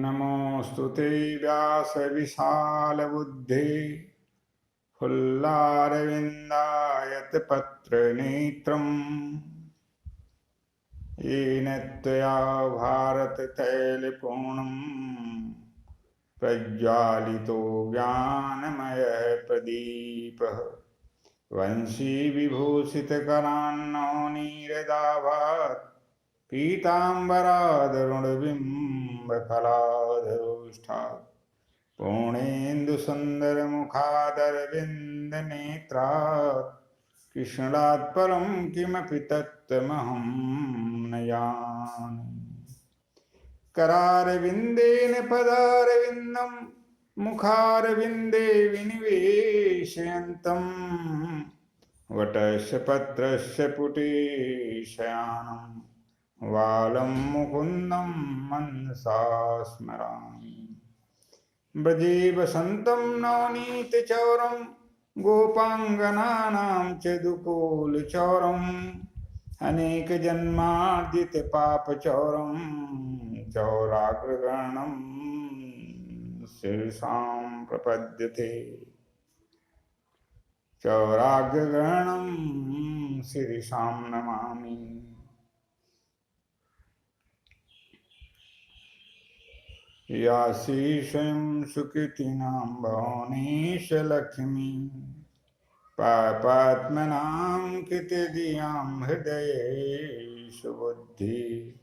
नमोऽस्तु ते व्यासविशालबुद्धे फुल्लारविन्दायतपत्रनेत्रम् येन त्वया भारततैलपूर्णम् प्रज्वालितो ज्ञानमयः प्रदीपः वंशीविभूषितकरान्नवनीरदाभात् पीताम्बरादरुणबिम्बफलाधरोष्ठात् पूर्णेन्दुसुन्दरमुखादरविन्दनेत्रात् कृष्णात् परं किमपि तत्त्वमहं न जाने। करारविन्देन पदारविन्दं मुखारविन्दे विनिवेशयन्तं वटस्य पत्रस्य पुटे शयानं वालं मुकुन्दं मनसा स्मरामि। ब्रजे वसन्तं नवनीतचौरं गोपाङ्गनानां च दुकूलचौरम् अनेकजन्मार्जितपापचौरं चौराग्रगणं शीर्षां प्रपद्यते। चौराग्रगणं शीर्षां नमामि। यासी स्वयं सुकृतिनां भुवनेशलक्ष्मी पापात्मनां कृतधियां हृदयेषु बुद्धि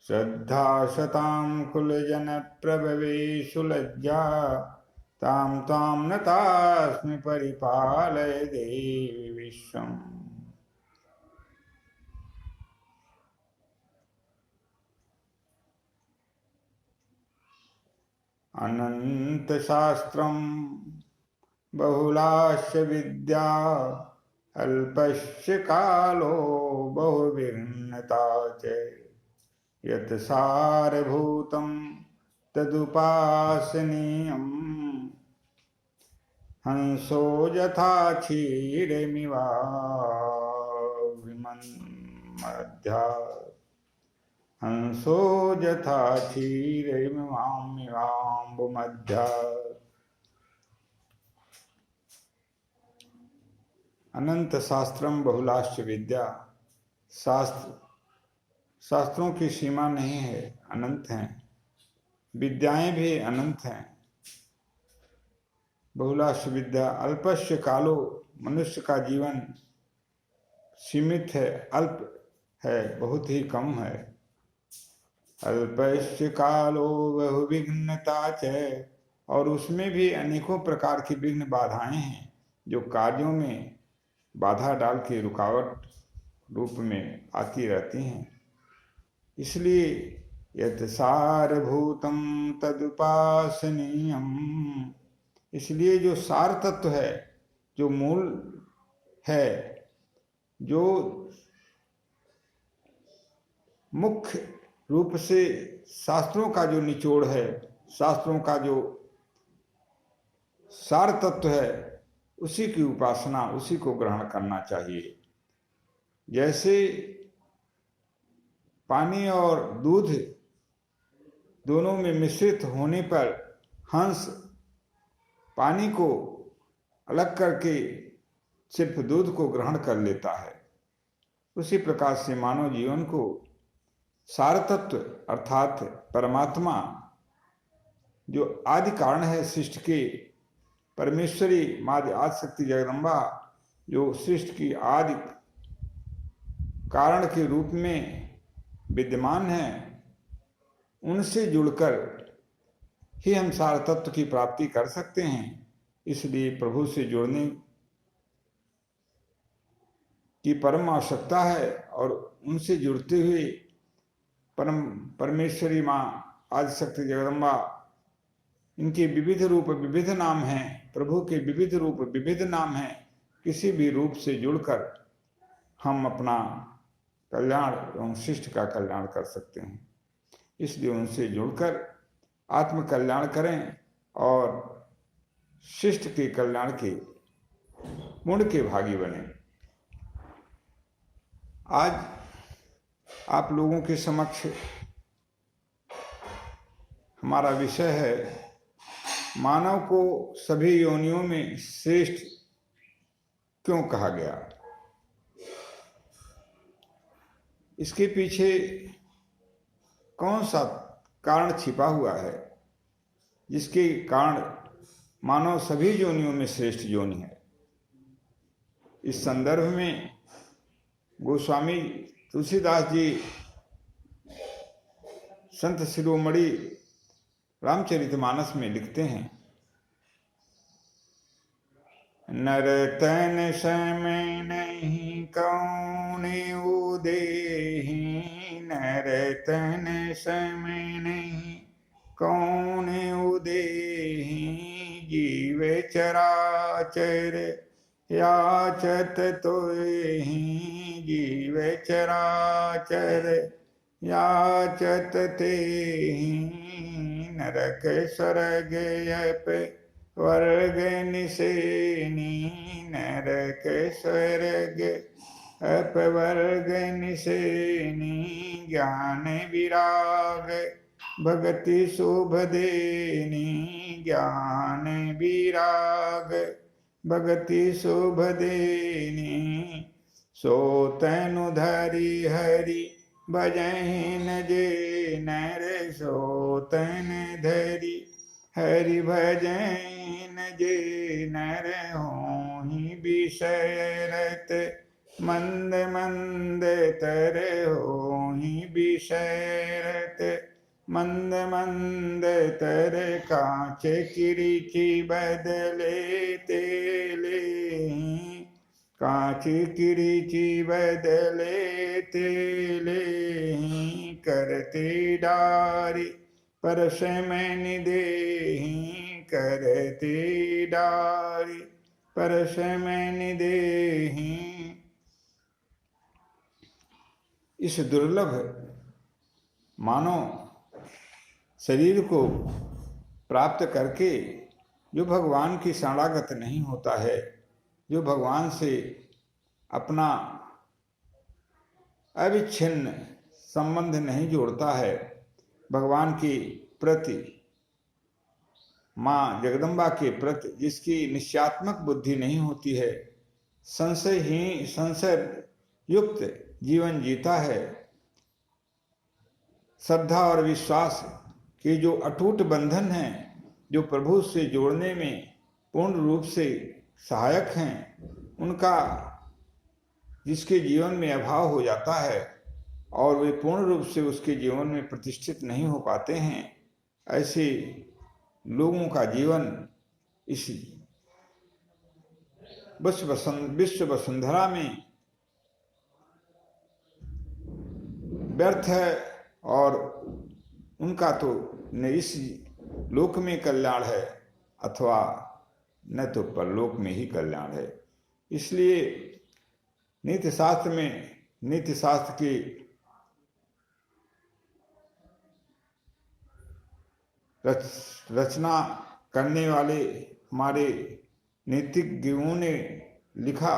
श्रद्धा सतां कुलजनप्रभवेषु लज्जा तां तां नतास्मि परिपालय देवि विश्वम्। अनन्तशास्त्रं बहुलाश्च विद्या अल्पस्य कालो बहुभिन्नता च यत् सारभूतं तदुपासनीयम् हंसो यथा क्षीरमिवाम्बुमध्यात् हंसो यथा क्षीरमिवाम्बुमध्यात्। अनंत शास्त्रम बहुलाश्च विद्या, शास्त्रों की सीमा नहीं है, अनंत हैं। विद्याएं भी अनंत हैं। बहुलाश्च विद्या अल्पस्य कालो, मनुष्य का जीवन सीमित है, अल्प है, बहुत ही कम है। अल्पस्य कालो बहुविघ्नता च, और उसमें भी अनेकों प्रकार की विघ्न बाधाएं हैं जो कार्यों में बाधा डाल के रुकावट रूप में आती रहती हैं। इसलिए यत् सारभूतं तदुपासनीयम्, इसलिए जो सार तत्व है, जो मूल है, जो मुख्य रूप से शास्त्रों का जो निचोड़ है, शास्त्रों का जो सार तत्व है, उसी की उपासना, उसी को ग्रहण करना चाहिए। जैसे पानी और दूध दोनों में मिश्रित होने पर हंस पानी को अलग करके सिर्फ दूध को ग्रहण कर लेता है, उसी प्रकार से मानव जीवन को सार तत्व अर्थात परमात्मा, जो आदि कारण है सृष्टि के, परमेश्वरी माँ आदिशक्ति जगदम्बा जो सृष्टि की आदि कारण के रूप में विद्यमान है, उनसे जुड़कर ही हम सार तत्व की प्राप्ति कर सकते हैं। इसलिए प्रभु से जुड़ने की परम आवश्यकता है और उनसे जुड़ते हुए परमेश्वरी माँ आदिशक्ति जगदम्बा, इनके विविध रूप विविध नाम हैं, प्रभु के विविध रूप विविध नाम हैं। किसी भी रूप से जुड़कर हम अपना कल्याण एवं शिष्ट का कल्याण कर सकते हैं। इसलिए उनसे जुड़कर आत्म कल्याण करें और शिष्ट के कल्याण के पुण्य के भागी बने। आज आप लोगों के समक्ष हमारा विषय है मानव को सभी योनियों में श्रेष्ठ क्यों कहा गया। इसके पीछे कौन सा कारण छिपा हुआ है जिसके कारण मानव सभी योनियों में श्रेष्ठ योनि है। इस संदर्भ में गोस्वामी तुलसीदास जी संत शिरोमणि रामचरितमानस में लिखते हैं, नर तन समय नहीं कौन उदेहि, नर तन समय नहीं कौन उदेहि, जीव चराचर याचत तोहि, जीव चराचर याचत तेहि, नरक स्वर्ग अप वर्ग निसेनी, नरक स्वर्ग अपवर्ग निसेनी, ज्ञान विराग भगति शुभ देनी, ज्ञान विराग भगति शुभ देनी, सो तनु धरि हरि भजहि न जे नर, सो तन धरि हरि भजहि न जे नर, होहि विषयरत मंद मंद तर, होहि विषयरत मंद मंद तर, कांच किरीची बदले तेले, कांच किरीची बदले तेले, करते डारी परस में निदेहि, करते डारी परस में निदेहि। इस दुर्लभ मानव शरीर को प्राप्त करके जो भगवान की शरणागत नहीं होता है, जो भगवान से अपना अविच्छिन्न संबंध नहीं जोड़ता है, भगवान के प्रति, माँ जगदम्बा के प्रति जिसकी निश्चयात्मक बुद्धि नहीं होती है, संशय युक्त जीवन जीता है, श्रद्धा और विश्वास के जो अटूट बंधन हैं, जो प्रभु से जोड़ने में पूर्ण रूप से सहायक हैं, उनका जिसके जीवन में अभाव हो जाता है और वे पूर्ण रूप से उसके जीवन में प्रतिष्ठित नहीं हो पाते हैं, ऐसे लोगों का जीवन इस विश्व वसुंधरा में व्यर्थ है और उनका तो न इस लोक में कल्याण है अथवा न तो परलोक में ही कल्याण है। इसलिए नीति शास्त्र में, नीति शास्त्र की रचना करने वाले हमारे नीतिज्ञों ने लिखा,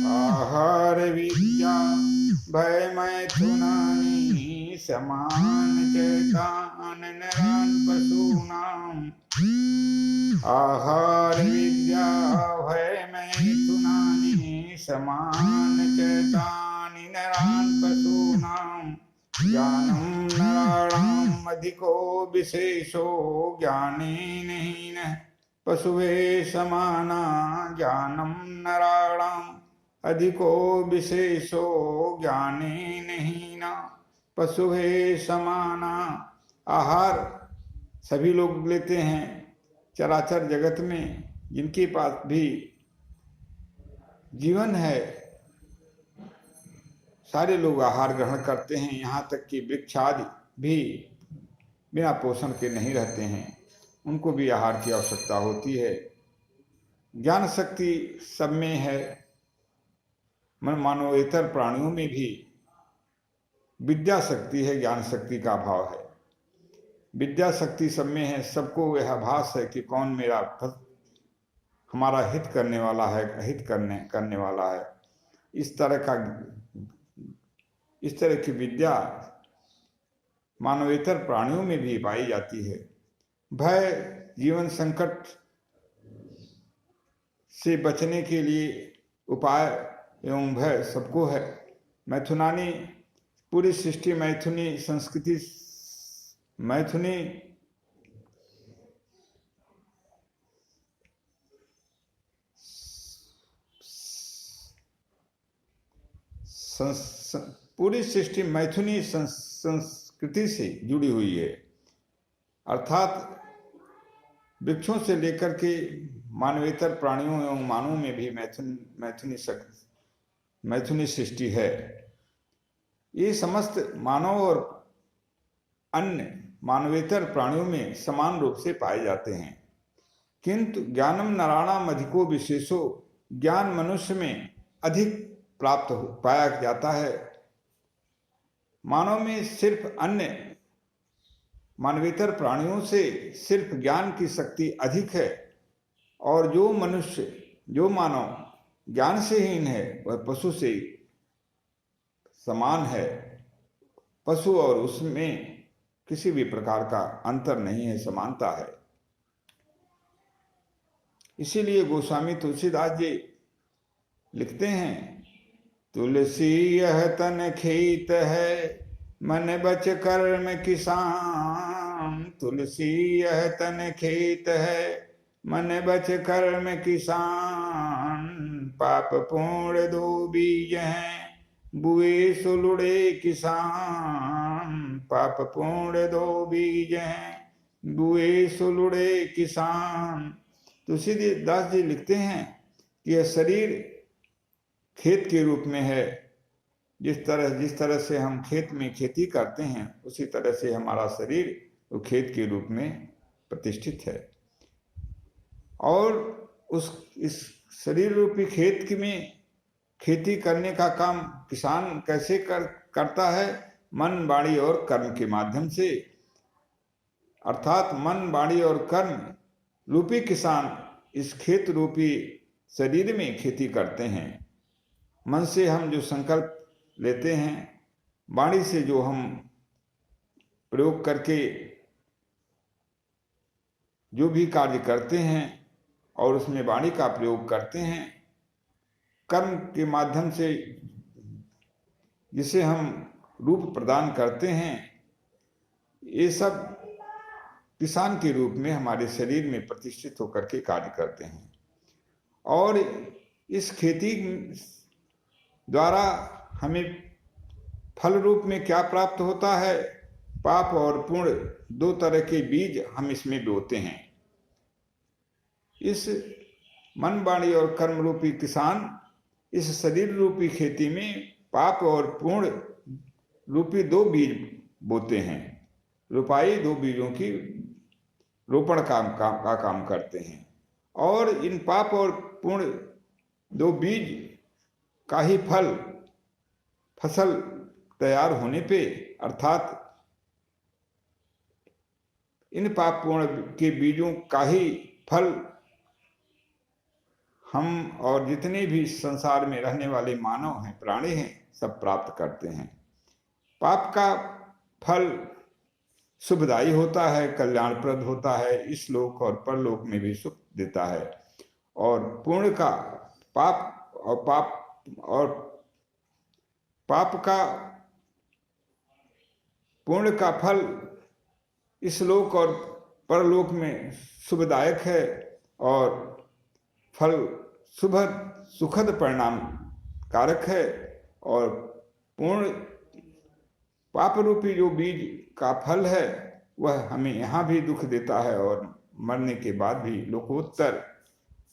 आहार विद्या भय मैथुनानि, समान चेतान नरान पशूनाम, आहार विद्या भय मैथुनानि, समान चेतानि नरान पशूनाम, ज्ञानम नराणाम अधिको विशेषो, ज्ञानेन हीनः पशुवे समाना, ज्ञानम नराणाम अधिको विशेषो, ज्ञानेन हीना पशुवे समाना। आहार सभी लोग लेते हैं, चराचर जगत में जिनके पास भी जीवन है सारे लोग आहार ग्रहण करते हैं, यहाँ तक कि वृक्ष आदि भी बिना पोषण के नहीं रहते हैं, उनको भी आहार की आवश्यकता होती है। ज्ञान शक्ति सब में है, मानो इतर प्राणियों में भी विद्या शक्ति है, ज्ञान शक्ति का अभाव है। विद्या शक्ति सब में है, सबको यह आभास है कि कौन मेरा हमारा हित करने वाला है, अहित करने वाला है। इस तरह की विद्या मानवेतर प्राणियों में भी पाई जाती है। भय जीवन संकट से बचने के लिए उपाय एवं भय सबको है। मैथुनानी पूरी सृष्टि मैथुनी संस्कृति, मैथुनी पूरी सृष्टि मैथुनी संस्कृति से जुड़ी हुई है। अर्थात वृक्षों से लेकर के मानवेतर प्राणियों एवं मानवों में भी मैथुनी सृष्टि है। ये समस्त मानव और अन्य मानवेतर प्राणियों में समान रूप से पाए जाते हैं। किंतु ज्ञानम नराणाम अधिको विशेषो, ज्ञान मनुष्य में अधिक प्राप्त पाया जाता है। मानव में सिर्फ अन्य मानवेतर प्राणियों से सिर्फ ज्ञान की शक्ति अधिक है, और जो मानव ज्ञान से हीन है वह पशु से समान है। पशु और उसमें किसी भी प्रकार का अंतर नहीं है, समानता है। इसीलिए गोस्वामी तुलसीदास जी लिखते हैं, तुलसी यह तन खेत है, मन बच कर्म किसान। तुलसी यह तन खेत है, मन बच कर्म किसान। पाप पूर्ण दो बीज हैं, बुए सुलुड़े किसान। पाप पूर्ण दो बीज हैं, बुए सुलुड़े किसान। तुलसीदास जी लिखते हैं कि यह शरीर खेत के रूप में है। जिस तरह से हम खेत में खेती करते हैं, उसी तरह से हमारा शरीर वो खेत के रूप में प्रतिष्ठित है। और इस शरीर रूपी खेत में खेती करने का काम किसान कैसे करता है? मन, वाणी और कर्म के माध्यम से। अर्थात मन, वाणी और कर्म रूपी किसान इस खेत रूपी शरीर में खेती करते हैं। मन से हम जो संकल्प लेते हैं, वाणी से जो हम प्रयोग करके जो भी कार्य करते हैं और उसमें वाणी का प्रयोग करते हैं, कर्म के माध्यम से जिसे हम रूप प्रदान करते हैं, ये सब किसान के रूप में हमारे शरीर में प्रतिष्ठित होकर के कार्य करते हैं। और इस खेती द्वारा हमें फल रूप में क्या प्राप्त होता है? पाप और पुण्य दो तरह के बीज हम इसमें बोते हैं। इस मन, वाणी और कर्म रूपी किसान इस शरीर रूपी खेती में पाप और पुण्य रूपी दो बीज बोते हैं। रुपाई दो बीजों की रोपण का काम करते हैं। और इन पाप और पुण्य दो बीज का ही फसल तैयार होने पे, अर्थात इन पाप पुण्य के बीजों का ही फल हम और जितने भी संसार में रहने वाले मानव हैं, प्राणी हैं, सब प्राप्त करते हैं। पाप का फल शुभदायी होता है, कल्याणप्रद होता है, इस लोक और परलोक में भी सुख देता है। और पुण्य का पुण्य का फल इस लोक और परलोक में शुभदायक है, और फल सुखद परिणाम कारक है। और पूर्ण पाप रूपी जो बीज का फल है वह हमें यहाँ भी दुख देता है, और मरने के बाद भी लोकोत्तर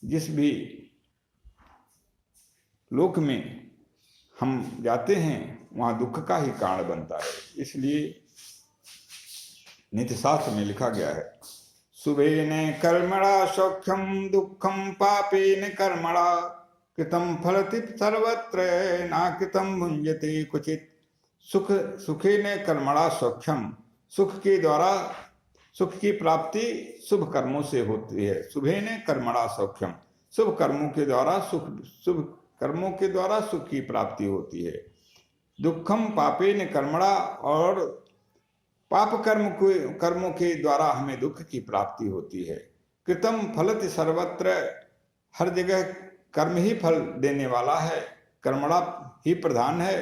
जिस भी लोक में हम जाते हैं वहाँ दुख का ही कारण बनता है। इसलिए नीति शास्त्र में लिखा गया है, शुभेन कर्मणा सौख्यम दुखम पापेन कर्मणा कृतम फलति सर्वत्र ना कृतम भुंजते कुचित। सुखेन कर्मणा सौख्यम, सुख के द्वारा सुख की प्राप्ति शुभ कर्मों से होती है। शुभेन कर्मणा सौख्यम, शुभ कर्मों के द्वारा सुख की प्राप्ति होती है। दुखम पापेन कर्मणा, और पाप कर्मों के द्वारा हमें दुख की प्राप्ति होती है। कृतम फलति सर्वत्र, हर जगह कर्म ही फल देने वाला है, कर्मणा ही प्रधान है।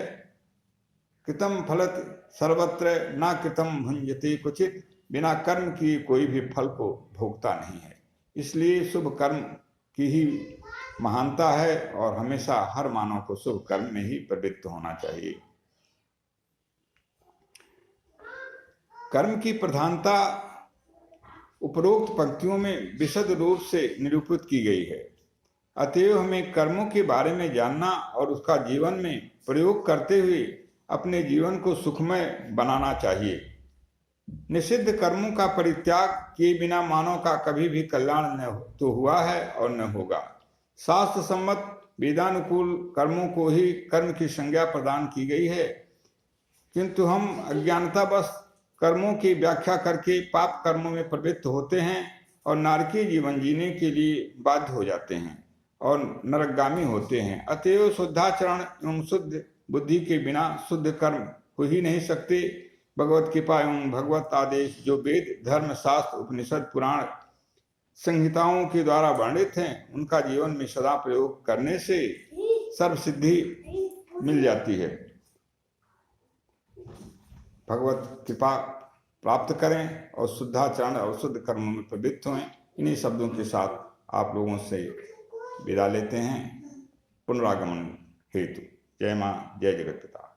कृतम फलति सर्वत्र ना कृतम भुंजते क्वचित, बिना कर्म की कोई भी फल को भोगता नहीं है। इसलिए शुभ कर्म की ही महानता है और हमेशा हर मानव को शुभ कर्म में ही प्रवृत्त होना चाहिए। कर्म की प्रधानता उपरोक्त पंक्तियों में विशद रूप से निरूपित की गई है। अतएव हमें कर्मों के बारे में जानना और उसका जीवन में प्रयोग करते हुए अपने जीवन को सुखमय बनाना चाहिए। निषिद्ध कर्मों का परित्याग किए बिना मानव का कभी भी कल्याण न तो हुआ है और न होगा। शास्त्र सम्मत वेदानुकूल कर्मों को ही कर्म की संज्ञा प्रदान की गई है, किंतु हम अज्ञानतावश कर्मों की व्याख्या करके पाप कर्मों में प्रवृत्त होते हैं और नरकीय जीवन जीने के लिए बाध्य हो जाते हैं और नरकगामी होते हैं। अतएव शुद्धाचरण एवं शुद्ध बुद्धि के बिना शुद्ध कर्म हो ही नहीं सकते। भगवत कृपा एवं भगवत आदेश जो वेद, धर्म, शास्त्र, उपनिषद, पुराण, संहिताओं के द्वारा वर्णित हैं, उनका जीवन में सदा प्रयोग करने से सर्व सिद्धि मिल जाती है। भगवत कृपा प्राप्त करें और शुद्धाचरण और शुद्ध कर्मों में प्रवृत्त हों। इन्हीं शब्दों के साथ आप लोगों से विदा लेते हैं पुनरागमन हेतु। जय मां, जय जगत पिता।